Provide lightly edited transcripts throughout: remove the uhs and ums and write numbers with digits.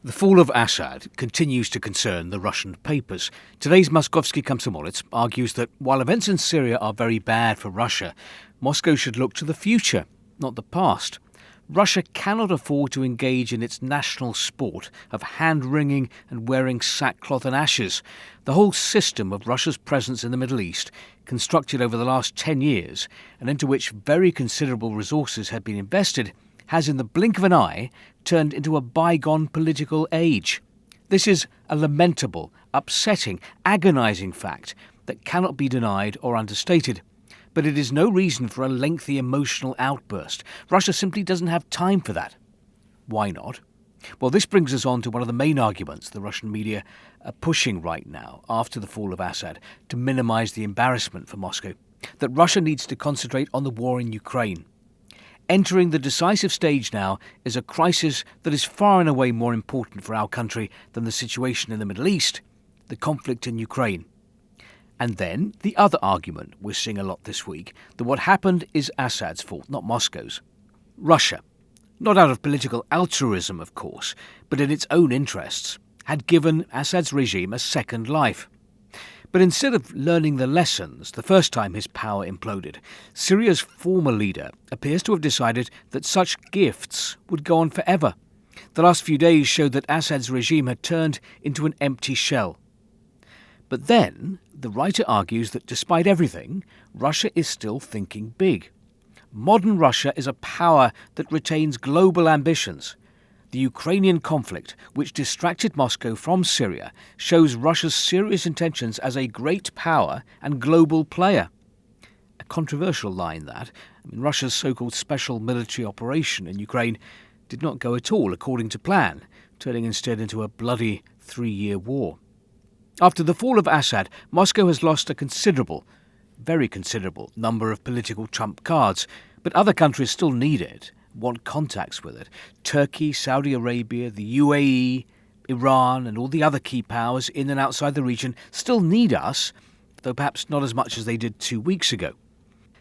The fall of Assad continues to concern the Russian papers. Today's Moskovsky Komsomolets argues that while events in Syria are very bad for Russia, Moscow should look to the future, not the past. Russia cannot afford to engage in its national sport of hand-wringing and wearing sackcloth and ashes. The whole system of Russia's presence in the Middle East, constructed over the last 10 years and into which very considerable resources had been invested, has in the blink of an eye turned into a bygone political age. This is a lamentable, upsetting, agonizing fact that cannot be denied or understated. But it is no reason for a lengthy emotional outburst. Russia simply doesn't have time for that. Why not? Well, this brings us on to one of the main arguments the Russian media are pushing right now after the fall of Assad to minimize the embarrassment for Moscow, that Russia needs to concentrate on the war in Ukraine. Entering the decisive stage now is a crisis that is far and away more important for our country than the situation in the Middle East, the conflict in Ukraine. And then the other argument we're seeing a lot this week, that what happened is Assad's fault, not Moscow's. Russia, not out of political altruism, of course, but in its own interests, had given Assad's regime a second life. But instead of learning the lessons the first time his power imploded, Syria's former leader appears to have decided that such gifts would go on forever. The last few days showed that Assad's regime had turned into an empty shell. But then, the writer argues that despite everything, Russia is still thinking big. Modern Russia is a power that retains global ambitions. The Ukrainian conflict, which distracted Moscow from Syria, shows Russia's serious intentions as a great power and global player. A controversial line that. Russia's so-called special military operation in Ukraine did not go at all according to plan, turning instead into a bloody 3-year war. After the fall of Assad, Moscow has lost a considerable, very considerable number of political trump cards, but other countries still need it, want contacts with it. Turkey, Saudi Arabia, the UAE, Iran and all the other key powers in and outside the region still need us, though perhaps not as much as they did 2 weeks ago.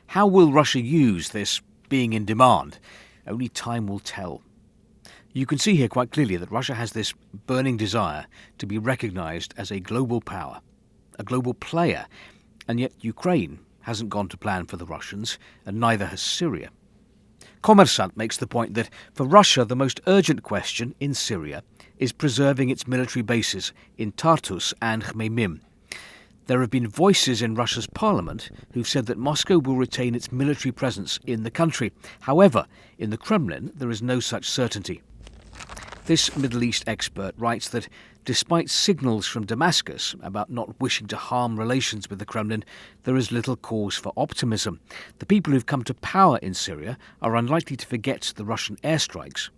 How will Russia use this being in demand? Only time will tell. You can see here quite clearly that Russia has this burning desire to be recognised as a global power, a global player, and yet Ukraine hasn't gone to plan for the Russians, and neither has Syria. Kommersant makes the point that for Russia the most urgent question in Syria is preserving its military bases in Tartus and Khmeimim. There have been voices in Russia's parliament who've said that Moscow will retain its military presence in the country. However, in the Kremlin there is no such certainty. This Middle East expert writes that despite signals from Damascus about not wishing to harm relations with the Kremlin, there is little cause for optimism. The people who've come to power in Syria are unlikely to forget the Russian airstrikes,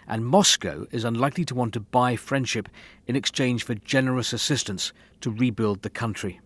and Moscow is unlikely to want to buy friendship in exchange for generous assistance to rebuild the country.